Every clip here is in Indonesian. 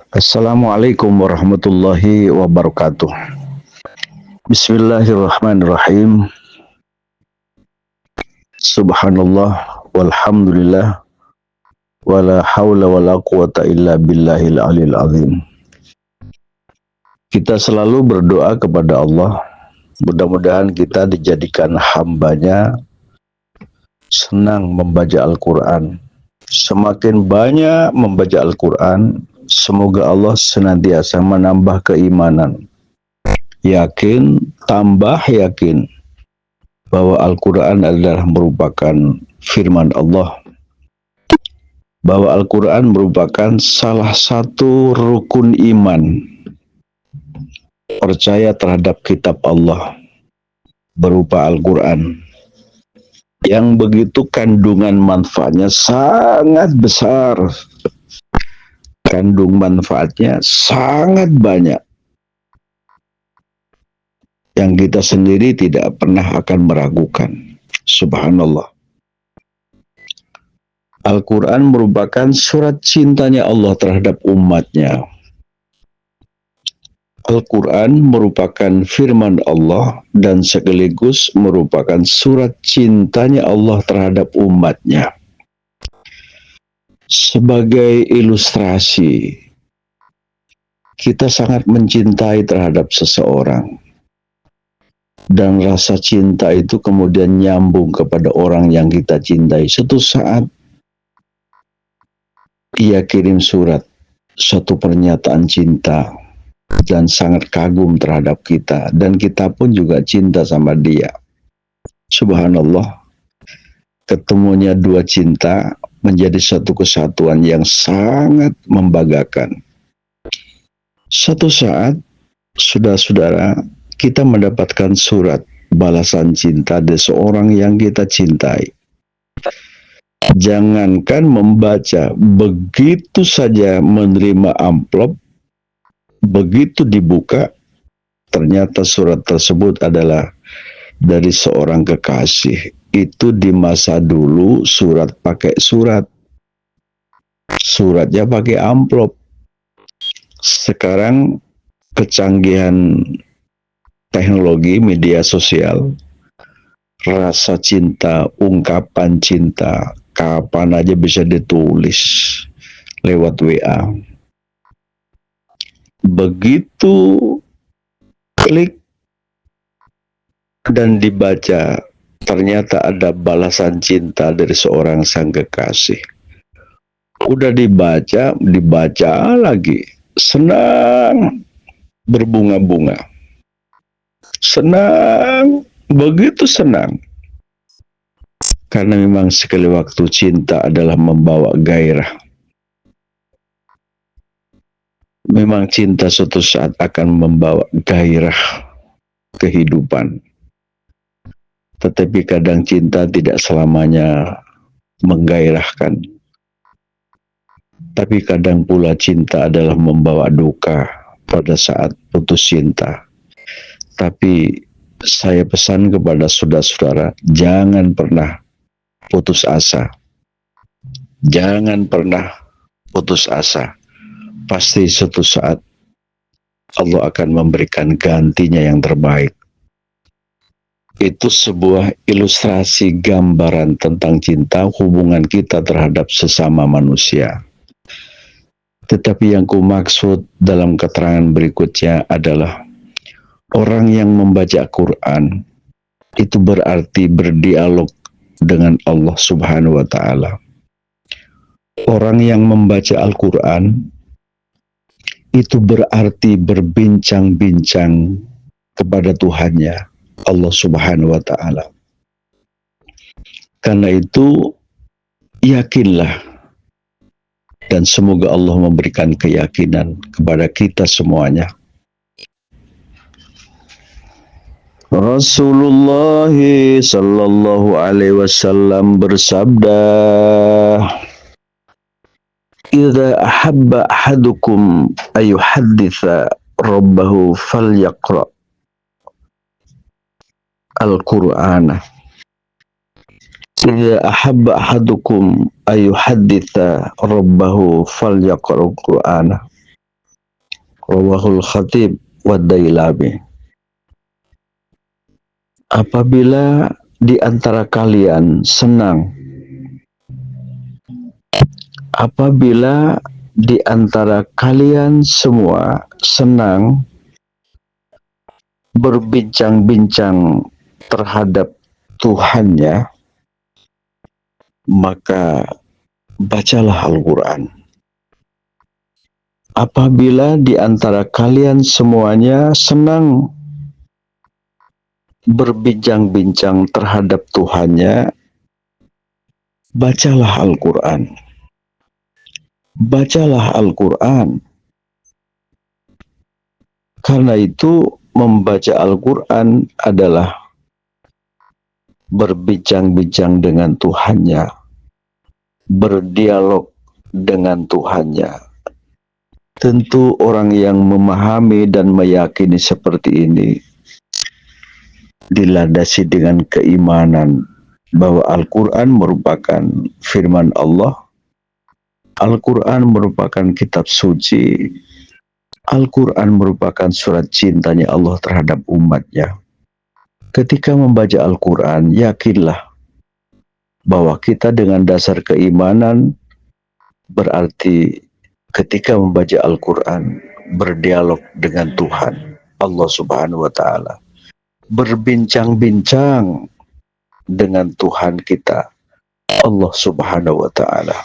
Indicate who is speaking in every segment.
Speaker 1: Assalamualaikum warahmatullahi wabarakatuh. Bismillahirrahmanirrahim. Subhanallah walhamdulillah wala haula wala quwata illa billahil alil azim. Kita selalu berdoa kepada Allah. Mudah-mudahan kita dijadikan hambanya senang membaca Al-Quran. Semakin banyak membaca Al-Quran, semoga Allah senantiasa menambah keimanan. Yakin, tambah yakin bahwa Al-Quran adalah merupakan firman Allah, bahwa Al-Quran merupakan salah satu rukun iman, percaya terhadap kitab Allah berupa Al-Quran, yang begitu kandungan manfaatnya sangat besar, kandung manfaatnya sangat banyak, yang kita sendiri tidak pernah akan meragukan. Subhanallah. Al-Quran merupakan surat cintanya Allah terhadap umatnya. Al-Quran merupakan firman Allah dan sekaligus merupakan surat cintanya Allah terhadap umatnya. Sebagai ilustrasi, kita sangat mencintai terhadap seseorang. Dan rasa cinta itu kemudian nyambung kepada orang yang kita cintai. Suatu saat, ia kirim surat, suatu pernyataan cinta, dan sangat kagum terhadap kita. Dan kita pun juga cinta sama dia. Subhanallah, ketemunya dua cinta menjadi satu kesatuan yang sangat membanggakan. Suatu saat, saudara-saudara, kita mendapatkan surat balasan cinta dari seorang yang kita cintai. Jangankan membaca, begitu saja menerima amplop, begitu dibuka, ternyata surat tersebut adalah dari seorang kekasih. Itu di masa dulu surat pakai surat, suratnya pakai amplop. Sekarang kecanggihan teknologi media sosial, rasa cinta, ungkapan cinta, kapan aja bisa ditulis lewat WA. Begitu klik dan dibaca, ternyata ada balasan cinta dari seorang sang kekasih. Udah dibaca lagi, senang, berbunga-bunga. Senang, begitu senang. Karena memang sekali waktu cinta adalah membawa gairah. Memang cinta suatu saat akan membawa gairah kehidupan. Tetapi kadang cinta tidak selamanya menggairahkan. Tapi kadang pula cinta adalah membawa duka pada saat putus cinta. Tapi saya pesan kepada saudara-saudara, jangan pernah putus asa. Jangan pernah putus asa. Pasti suatu saat Allah akan memberikan gantinya yang terbaik. Itu sebuah ilustrasi gambaran tentang cinta, hubungan kita terhadap sesama manusia. Tetapi yang kumaksud dalam keterangan berikutnya adalah orang yang membaca Quran itu berarti berdialog dengan Allah Subhanahu wa Ta'ala. Orang yang membaca Al-Quran itu berarti berbincang-bincang kepada Tuhannya, Allah Subhanahu wa Ta'ala. Karena itu, yakinlah, dan semoga Allah memberikan keyakinan kepada kita semuanya. Rasulullah sallallahu alaihi wasallam bersabda, "Idza ahabba ahadukum ayuhadditsa rabbahu falyaqra al-Qur'ana." Idza ahabba ahadukum ayuhadditsa rabbahu falyaqra al-Qur'ana. Rawahul Khatib wa Dailami. Apabila di antara kalian senang, apabila di antara kalian semua senang berbincang-bincang terhadap Tuhannya, maka bacalah Al-Quran. Apabila di antara kalian semuanya senang berbincang-bincang terhadap Tuhannya, bacalah Al-Quran. Bacalah Al-Quran. Karena itu membaca Al-Quran adalah berbincang-bincang dengan Tuhannya, berdialog dengan Tuhannya. Tentu orang yang memahami dan meyakini seperti ini dilandasi dengan keimanan bahwa Al-Quran merupakan firman Allah, Al-Quran merupakan kitab suci, Al-Quran merupakan surat cintanya Allah terhadap umatnya. Ketika membaca Al-Quran, yakinlah bahwa kita dengan dasar keimanan berarti ketika membaca Al-Quran berdialog dengan Tuhan Allah Subhanahu wa Ta'ala, berbincang-bincang dengan Tuhan kita Allah Subhanahu wa Ta'ala.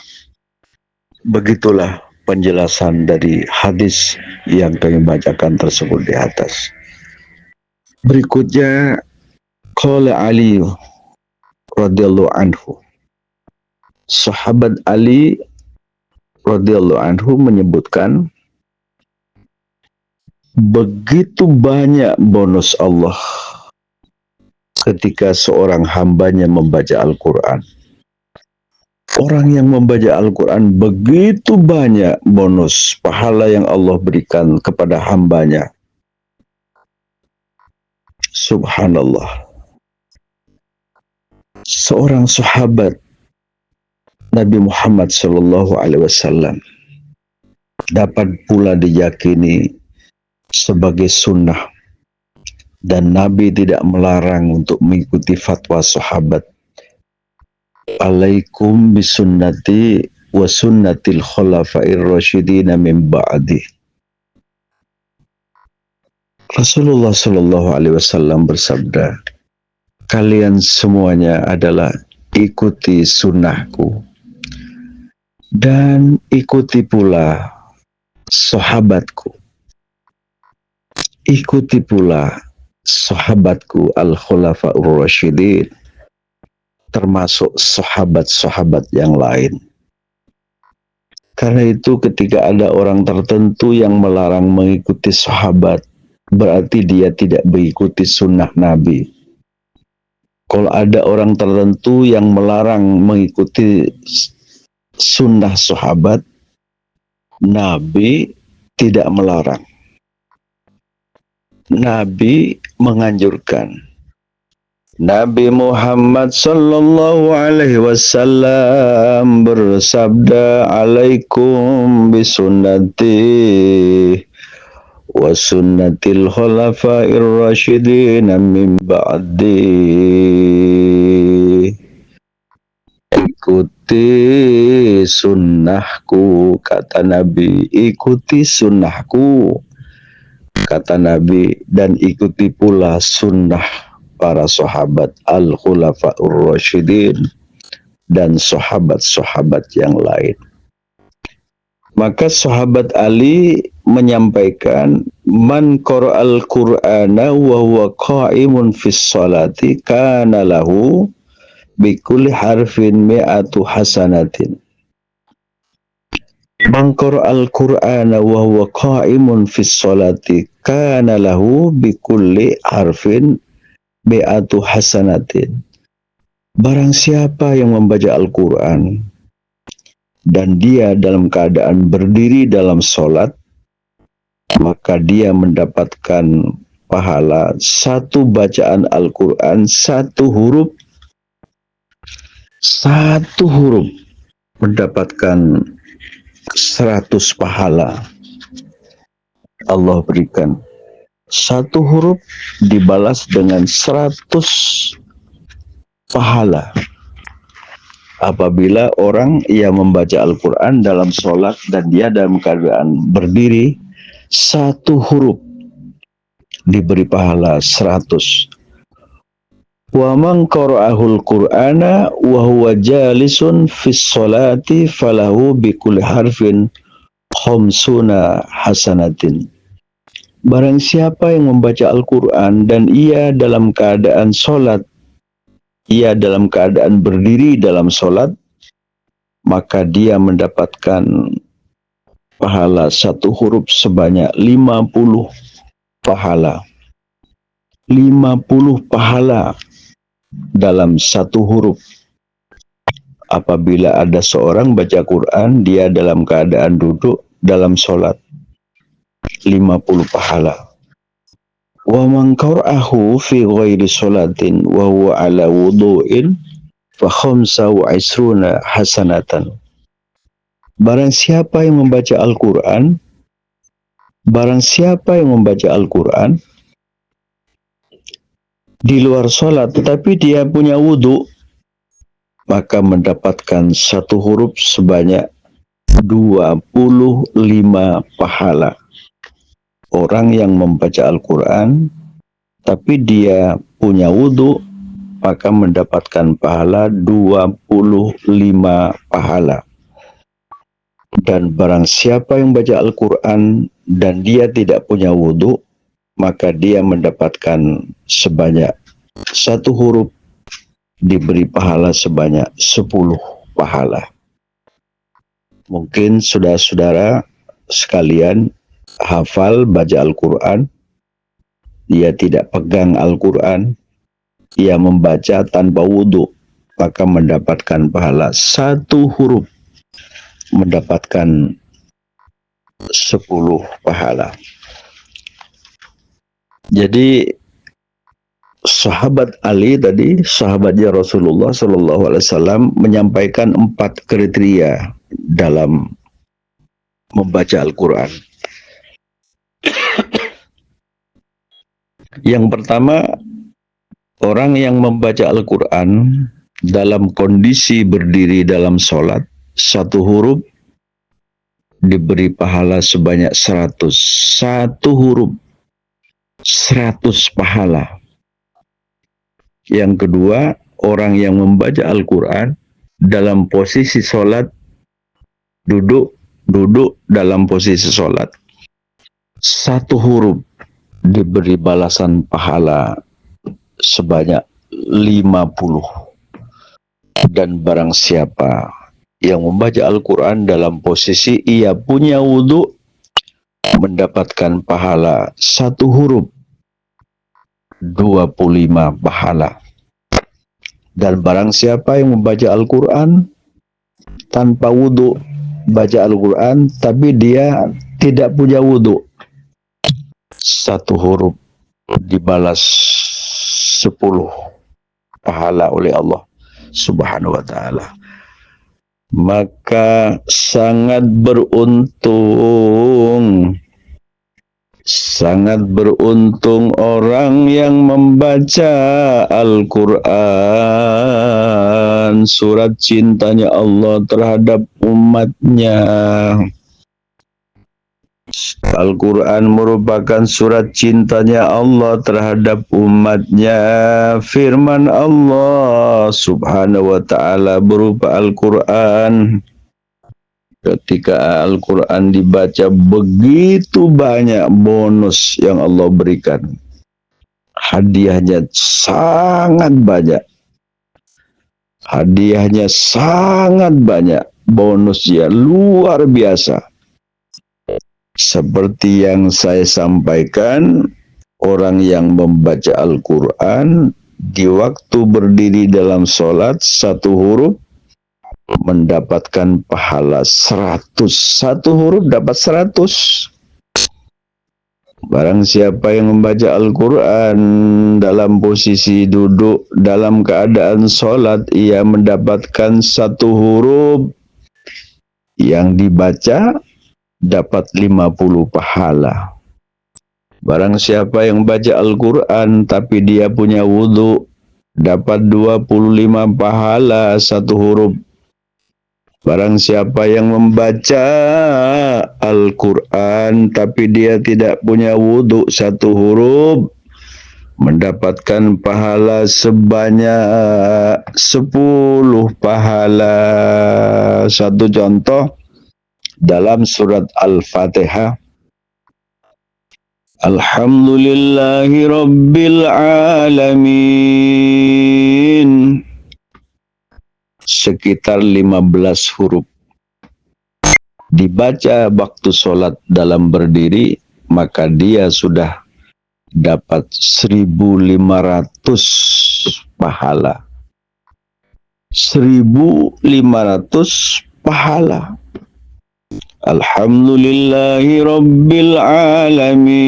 Speaker 1: Begitulah penjelasan dari hadis yang kami bacakan tersebut di atas. Berikutnya, qala Ali radhiyallahu anhu. Sahabat Ali radhiyallahu anhu menyebutkan, begitu banyak bonus Allah ketika seorang hambanya membaca Al-Quran. Orang yang membaca Al-Quran begitu banyak bonus pahala yang Allah berikan kepada hambanya. Subhanallah. Seorang sahabat Nabi Muhammad SAW dapat pula diyakini sebagai sunnah, dan Nabi tidak melarang untuk mengikuti fatwa sahabat. Alaikum bisunnati wa sunnatil khulafair rasyidina min ba'di. Rasulullah SAW bersabda, kalian semuanya adalah ikuti sunnahku dan ikuti pula sahabatku. Ikuti pula sahabatku al-khulafaur rasyidin, termasuk sahabat-sahabat yang lain. Karena itu ketika ada orang tertentu yang melarang mengikuti sahabat, berarti dia tidak mengikuti sunnah Nabi. Kalau ada orang tertentu yang melarang mengikuti sunnah sahabat, Nabi tidak melarang. Nabi menganjurkan. Nabi Muhammad sallallahu alaihi wasallam bersabda, alaikum bisunnati wa sunnatil khulafair rasyidin min ba'di. Ikuti sunnahku, kata Nabi, ikuti sunnahku, kata Nabi, dan ikuti pula sunnah para sahabat al-khulafaur rasyidin dan sahabat-sahabat yang lain. Maka sahabat Ali menyampaikan, man qara'al qur'ana wa huwa qa'imun fis salati kana lahu bikulli harfin mi'atu hasanatin. Man qara'al qur'ana wa huwa qa'imun fis salati kana lahu bikulli harfin mi'atu hasanatin. Barang siapa yang membaca Al-Quran dan dia dalam keadaan berdiri dalam sholat, maka dia mendapatkan pahala satu bacaan Al-Quran, satu huruf mendapatkan 100 pahala. Allah berikan. Satu huruf dibalas dengan 100 pahala. Apabila orang yang membaca Al-Quran dalam sholat dan dia dalam keadaan berdiri, satu huruf diberi pahala 100. Wa man qara'ahul Qur'ana wa huwa jalisun fis sholati falahu bikulli harfin khamsuna hasanatin. Barang siapa yang membaca Al-Quran dan ia dalam keadaan sholat, ia dalam keadaan berdiri dalam sholat, maka dia mendapatkan pahala satu huruf sebanyak 50 pahala. 50 pahala dalam satu huruf. Apabila ada seorang baca Quran, dia dalam keadaan duduk dalam sholat, 50 pahala. Wa man qara'ahu fi ghairi sholatin wa huwa ala wudu'in fa khamsa wa isruna hasanatan. Barang siapa yang membaca Al-Quran, di luar sholat tetapi dia punya wudhu, maka mendapatkan satu huruf sebanyak 25 pahala. Orang yang membaca Al-Quran tapi dia punya wudhu, maka mendapatkan pahala 25 pahala. Dan barang siapa yang baca Al-Quran dan dia tidak punya wudhu, maka dia mendapatkan sebanyak satu huruf diberi pahala sebanyak 10 pahala. Mungkin saudara-saudara sekalian hafal baca Al-Quran, dia tidak pegang Al-Quran, ia membaca tanpa wudhu, maka mendapatkan pahala satu huruf mendapatkan 10 pahala. Jadi sahabat Ali tadi, sahabatnya Rasulullah SAW menyampaikan 4 kriteria dalam membaca Al-Quran. Yang pertama, orang yang membaca Al-Quran dalam kondisi berdiri dalam sholat, satu huruf diberi pahala sebanyak 100. Satu huruf 100 pahala. Yang kedua, orang yang membaca Al-Quran dalam posisi sholat, duduk dalam posisi sholat, satu huruf diberi balasan pahala sebanyak 50. Dan barang siapa yang membaca Al-Quran dalam posisi ia punya wudhu, mendapatkan pahala satu huruf 25 pahala. Dan barang siapa yang membaca Al-Quran tanpa wudhu, baca Al-Quran tapi dia tidak punya wudhu, satu huruf dibalas 10 pahala oleh Allah Subhanahu wa ta'ala. Maka sangat beruntung orang yang membaca Al-Quran, surat cintanya Allah terhadap umatnya. Al-Quran merupakan surat cintanya Allah terhadap umatnya. Firman Allah Subhanahu wa ta'ala berupa Al-Quran. Ketika Al-Quran dibaca, begitu banyak bonus yang Allah berikan. Hadiahnya sangat banyak. Bonusnya luar biasa. Seperti yang saya sampaikan, orang yang membaca Al-Quran di waktu berdiri dalam sholat, satu huruf mendapatkan pahala 100. Satu huruf dapat 100. Barang siapa yang membaca Al-Quran dalam posisi duduk dalam keadaan sholat, ia mendapatkan satu huruf yang dibaca dapat 50 pahala. Barang siapa yang baca Al-Quran tapi dia punya wudhu, dapat 25 pahala satu huruf. Barang siapa yang membaca Al-Quran tapi dia tidak punya wudhu satu huruf, mendapatkan pahala sebanyak 10 pahala. Satu contoh dalam surat Al-Fatihah. Alhamdulillahi Rabbil Alamin. Sekitar 15 huruf. Dibaca waktu sholat dalam berdiri, maka dia sudah dapat 1.500 pahala. 1.500 pahala. Alhamdulillahi Rabbil Alamin.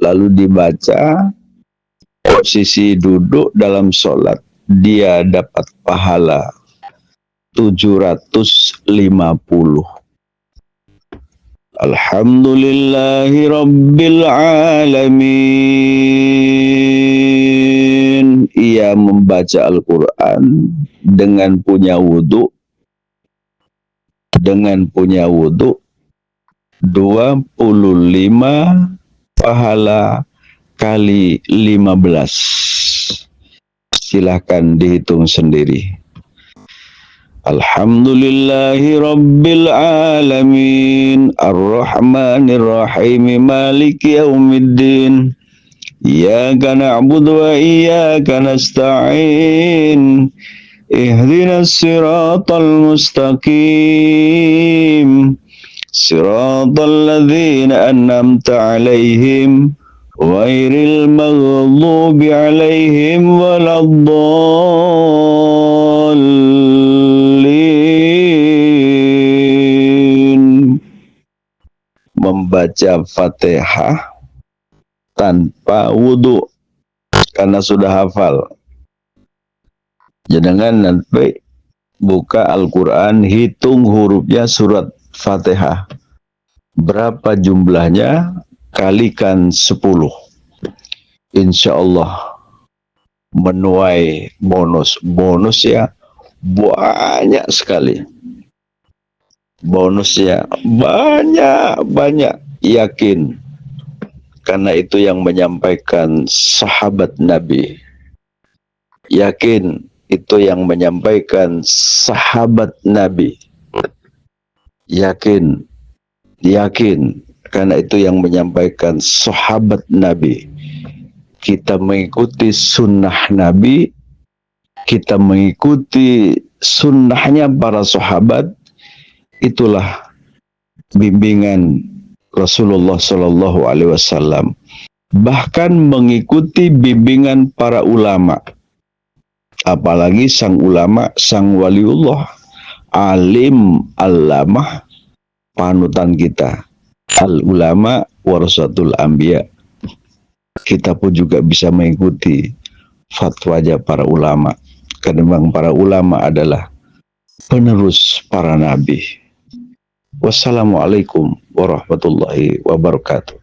Speaker 1: Lalu dibaca posisi duduk dalam sholat, dia dapat pahala 750. Alhamdulillahi Rabbil Alamin. Ia membaca Al-Quran dengan punya wudhu, 25 pahala kali 15. Silahkan dihitung sendiri. Alhamdulillahi Rabbil Alamin, Ar-Rahmanir Rahim, Maliki Yaumiddin, Iyyaka na'budu wa iyyaka nasta'in, Ihdinas siratal mustaqim, siratal ladzina an'amta 'alaihim ghairil maghdubi 'alaihim waladdallin. Membaca Fatihah tanpa wudhu karena sudah hafal. Jangan nanti buka Al-Quran, hitung hurufnya surat Fatihah. Berapa jumlahnya? Kalikan 10. Insya Allah menuai bonus. Bonusnya banyak sekali. Bonusnya banyak. Yakin. Karena itu yang menyampaikan sahabat Nabi. Yakin. Itu yang menyampaikan sahabat Nabi. Yakin. Karena itu yang menyampaikan sahabat Nabi. Kita mengikuti sunnah Nabi, kita mengikuti sunnahnya para sahabat. Itulah bimbingan Rasulullah Shallallahu Alaihi Wasallam. Bahkan mengikuti bimbingan para ulama. Apalagi sang ulama, sang waliullah, alim allamah, panutan kita. Al-ulama warasatul anbiya. Kita pun juga bisa mengikuti fatwanya para ulama. Karena memang para ulama adalah penerus para nabi. Wassalamualaikum warahmatullahi wabarakatuh.